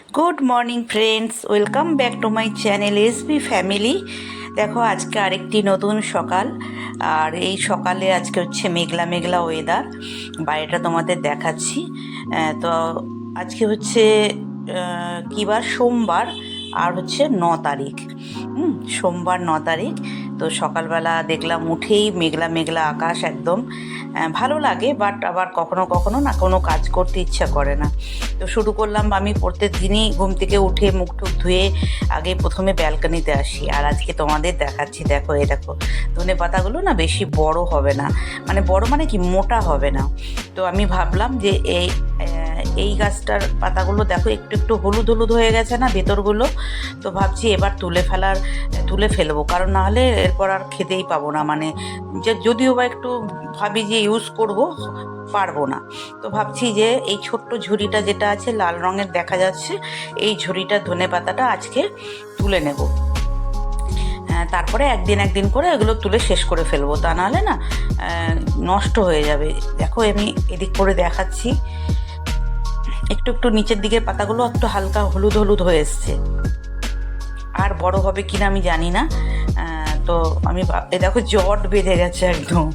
Good morning friends, welcome back to my channel SB family. দেখো আজকে আরেকটি নতুন সকাল। আর এই সকালে আজকে হচ্ছে মেঘলা মেঘলা ওয়েদার। বাইরেটা তোমাদের দেখাচ্ছি। তো আজকে হচ্ছে কী বার, সোমবার। আর হচ্ছে 9 তারিখ। সোমবার 9 তারিখ। তো সকালবেলা দেখলাম উঠেই মেঘলা মেঘলা আকাশ একদম। ভালো লাগে, বাট আবার কখনো কখনো না কোনো কাজ করতে ইচ্ছা করে না। তো শুরু করলাম, আমি প্রত্যেক দিনই ঘুম থেকে উঠে মুখ টুক ধুয়ে আগে প্রথমে ব্যালকনিতে আসি। আর আজকে তোমাদের দেখাচ্ছি, দেখো এ দেখো ধনে পাতাগুলো না বেশি বড় হবে না, মানে বড় মানে কি মোটা হবে না। তো আমি ভাবলাম যে এই গাছটার পাতাগুলো দেখো একটু একটু হলুদ হলুদ হয়ে গেছে না ভেতরগুলো। তো ভাবছি এবার তুলে ফেলবো, কারণ না হলে এরপর আর খেতেই পাবো না। মানে যে যদিও বা একটু ভাবি যে ইউজ করব, পারবো না। তো ভাবছি যে এই ছোট্ট ঝুড়িটা যেটা আছে লাল রঙের দেখা যাচ্ছে, এই ঝুড়িটা ধনে পাতাটা আজকে তুলে নেব। তারপরে একদিন একদিন করে এগুলো তুলে শেষ করে ফেলবো, তা নাহলে না নষ্ট হয়ে যাবে। দেখো আমি এদিক করে দেখাচ্ছি, একটু একটু নিচের দিকের পাতাগুলো একটু হালকা হলুদ হলুদ হয়ে এসছে। আর বড় হবে কিনা আমি জানি না। তো আমি দেখো জট বেঁধে গেছে একদম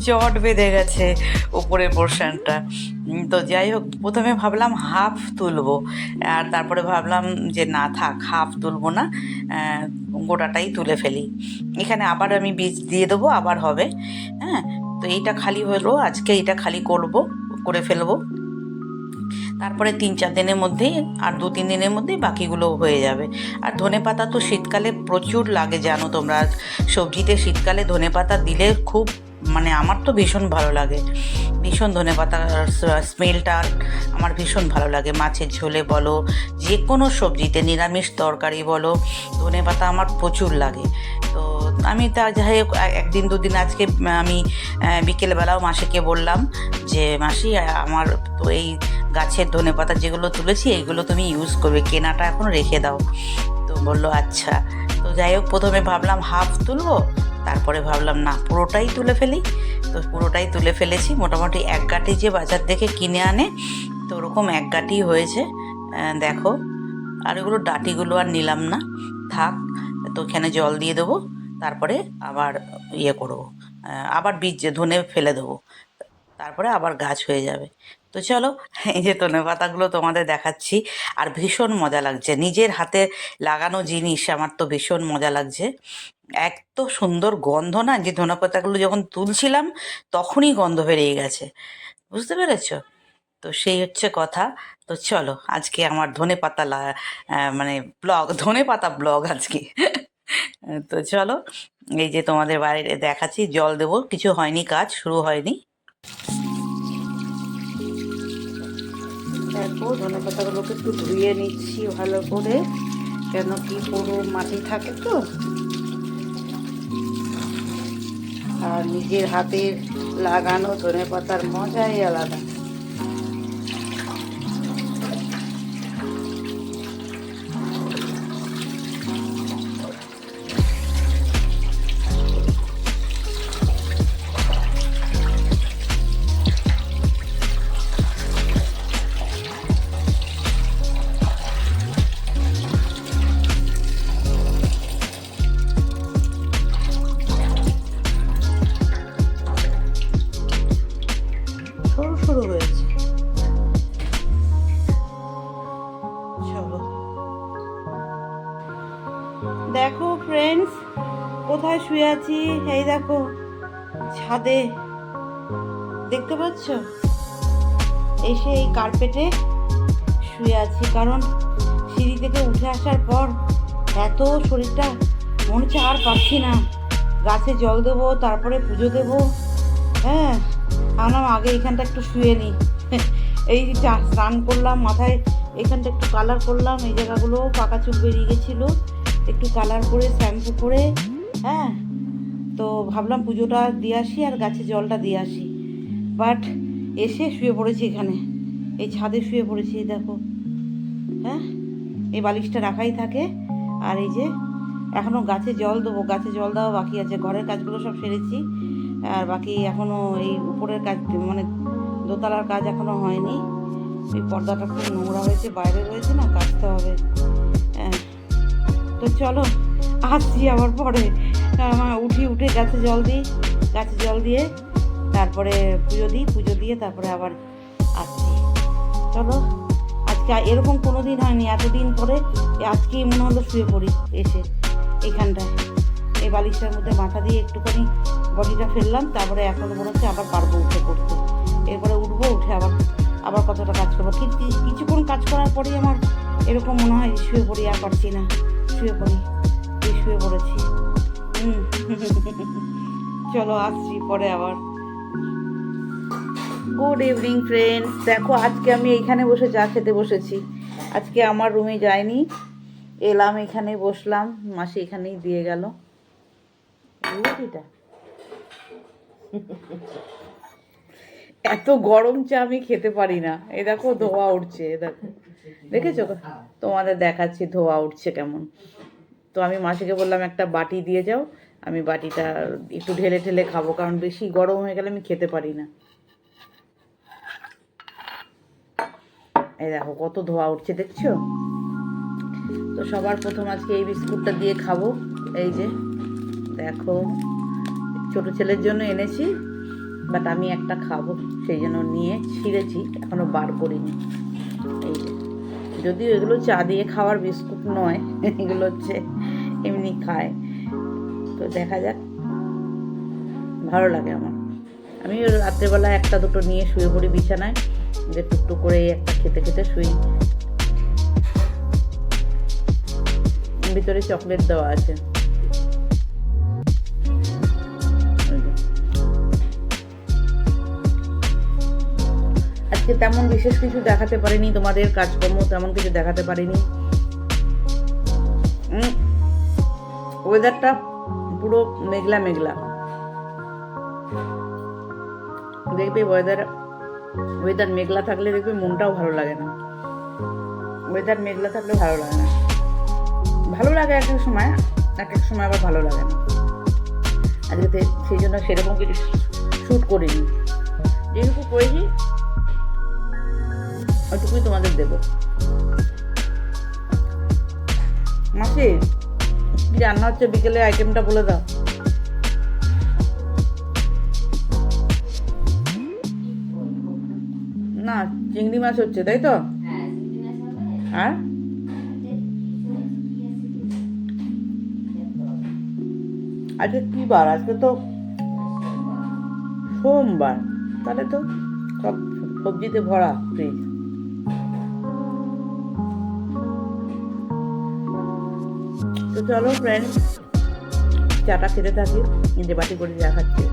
জট বেঁধে গেছে উপরের পোর্শনটা। তো যাই হোক, প্রথমে ভাবলাম হাফ তুলবো, আর তারপরে ভাবলাম যে না থাক, হাফ তুলবো না, গোটাটাই তুলে ফেলি। এখানে আবার আমি বীজ দিয়ে দেবো, আবার হবে। হ্যাঁ, তো এইটা খালি হলো, আজকে এইটা খালি করে ফেলবো। তারপরে 3-4 দিনের মধ্যেই, আর 2-3 দিনের মধ্যেই বাকিগুলো হয়ে যাবে। আর ধনেপাতা তো শীতকালে প্রচুর লাগে, জানো তোমরা। সবজিতে শীতকালে ধনেপাতা দিলে খুব, মানে আমার তো ভীষণ ভালো লাগে। ভীষণ ধনেপাতার স্মেলটা আমার ভীষণ ভালো লাগে। মাছের ঝোলে বলো, যে কোনো সবজিতে, নিরামিষ তরকারি বলো, ধনেপাতা আমার প্রচুর লাগে। তো আমি তা যাই হোক, 1-2 দিন আজকে আমি বিকেলবেলাও মাসিকে বললাম যে মাসি, আমার তো এই গাছের ধনেপাতা যেগুলো তুলেছি এইগুলো তুমি ইউজ করবে, কেনাটা এখন রেখে দাও। তো বললো আচ্ছা। তো যাই হোক, প্রথমে ভাবলাম হাফ তুলবো, তারপরে ভাবলাম না পুরোটাই তুলে ফেলি। তো পুরোটাই তুলে ফেলেছি। মোটামুটি 1 গাঁটি যে বাজার থেকে কিনে আনে, তো ওরকম 1 গাঁটি হয়েছে। দেখো, আর এগুলো ডাঁটিগুলো আর নিলাম না, থাক। তো এখানে জল দিয়ে দেবো, তারপরে আবার ইয়ে করবো, আবার বীজ ধনে ফেলে দেবো, তারপরে আবার গাছ হয়ে যাবে। তো চলো, এই যে ধনে পাতাগুলো তোমাদের দেখাচ্ছি। আর ভীষণ মজা লাগছে, নিজের হাতে লাগানো জিনিস, আমার তো ভীষণ মজা লাগছে। এত সুন্দর গন্ধ না, যে ধনে পাতাগুলো যখন তুলছিলাম তখনই গন্ধ বেরিয়ে গেছে, বুঝতে পেরেছো? তো সেই হচ্ছে কথা। তো চলো, আজকে আমার মানে ধনে পাতা ব্লগ আজকে তো চলো, এই যে তোমাদের বাইরে দেখাচ্ছি, জল দেবো, কিছু হয়নি, কাজ শুরু হয়নি। দেখো ধনে পাতাগুলোকে একটু ধুয়ে নিচ্ছি ভালো করে, কেন কি পুরো মাটি থাকে তো। আর নিজের হাতের লাগানো ধনে পাতার মজাই আলাদা। সরু সরু হয়েছে। চলো, দেখো ফ্রেন্ডস, কোথায় শুয়ে আছি, এই দেখো ছাদে, দেখতে পাচ্ছ? এসে এই কার্পেটে শুয়ে আছি, কারণ সিঁড়ি থেকে উঠে আসার পর এত শরীরটা মনে হচ্ছে আর পাচ্ছি না। গাছে জল দেবো, তারপরে পুজো দেবো। হ্যাঁ, আমার আগে এখানটা একটু শুয়ে নিই এই স্নান করলাম, মাথায় এখানটা একটু কালার করলাম, এই জায়গাগুলো পাকা চুল বেরিয়ে গেছিলো, একটু কালার করে শ্যাম্পু করে। হ্যাঁ, তো ভাবলাম পুজোটা দিয়ে আসি আর গাছে জলটা দিয়ে আসি, বাট এসে শুয়ে পড়েছি এখানে, এই ছাদে শুয়ে পড়েছি। দেখো, হ্যাঁ, এই বালিশটা রাখাই থাকে। আর এই যে এখনও গাছে জল দেবো, গাছে জল দেওয়া বাকি আছে। ঘরের কাজগুলো সব সেরেছি, আর বাকি এখনও এই উপরের কাজ, মানে দোতলার কাজ এখনও হয়নি। এই পর্দাটা খুব নোংরা হয়েছে, বাইরে রয়েছে না, কাচতে হবে। হ্যাঁ, তো চলো আসছি আবার পরে। আমার উঠে গাছে জল দিই, গাছে জল দিয়ে তারপরে পুজো দিয়ে তারপরে আবার আসছি। চলো, আজকে এরকম কোনো দিন হয়নি, এতদিন পরে আজকেই মনে হলো শুয়ে পড়ি এসে এইখানটায়, এই বালিশটার মধ্যে মাথা দিয়ে একটুখানি বডিটা ফেললাম, তারপরে এখন মনে হচ্ছে আবার পারবো উঠে পড়তে। এরপরে উঠবো, উঠে আবার কতটা কাজ করবো। কিছুক্ষণ কাজ করার পরেই আমার এরকম মনে হয় শুয়ে পড়ি, আর পারছি না, শুয়ে পড়েছি। চলো আসছি পরে আবার। গুড ইভিনিং ফ্রেন্ডস, দেখো আজকে আমি এইখানে বসে চা খেতে বসেছি। আজকে আমার রুমে যাইনি, এলাম এখানে বসলাম, মাসি এখানেই দিয়ে গেল রুটিটা। এত গরম চা আমি খেতে পারি না। এই দেখো ধোয়া উঠছে, দেখো, দেখেছো? তোমাদের দেখাচ্ছি ধোয়া উঠছে কেমন। তো আমি মাসিকে বললাম একটা বাটি দিয়ে যাও, আমি বাটিটা একটু ঢেলে ঢেলে খাবো, কারণ বেশি গরম হয়ে গেলে আমি খেতে পারি না। এই দেখো কত ধোয়া উঠছে, দেখছো? তো সবার প্রথম আজকে এই বিস্কুটটা দিয়ে খাবো। এই যে দেখো, ছোট ছেলের জন্য এনেছি, বাট আমি একটা খাবো সেই জন্য নিয়ে ছিঁড়েছি, এখনো বার করিনি। এই যে, যদিও এগুলো চা দিয়ে খাওয়ার বিস্কুট নয়, এগুলো হচ্ছে এমনি খায়। তো দেখা যাক, ভালো লাগে আমার। আমি রাত্রেবেলা একটা দুটো নিয়ে শুয়ে পড়ি বিছানায়, যে টুকটুক করে একটা খেতে খেতে শুই। ভিতরে চকলেট দেওয়া আছে। আজকে তেমন বিশেষ কিছু দেখাতে পারিনি তোমাদের, কাজকর্ম তেমন কিছু দেখাতে পারিনি। ওয়েদারটা পুরো মেঘলা মেঘলা, দেখবে ওয়েদার মেঘলা থাকলে দেখবে মনটাও ভালো লাগে না। ওয়েদার মেঘলা থাকলে ভালো লাগে না, ভালো লাগে এক এক সময় আবার ভালো লাগে না। আজকে সেই জন্য সেরকম কিছু শ্যুট করিনি, যেটুকু করেছি ওইটুকুই তোমাদের দেবো। মাসি কি রান্না হচ্ছে বিকেলে, আইটেমটা বলে দাও। না, চিংড়ি মাছ হচ্ছে, তাই তো? আর আজকে কি বার? আজকে তো সোমবার, তাহলে তো সব সবজিতে ভরা ফ্রিজ। তো চলো ফ্রেন্ডস, চাটা খেতে থাকি, যে বাটি করে দেখাচ্ছি।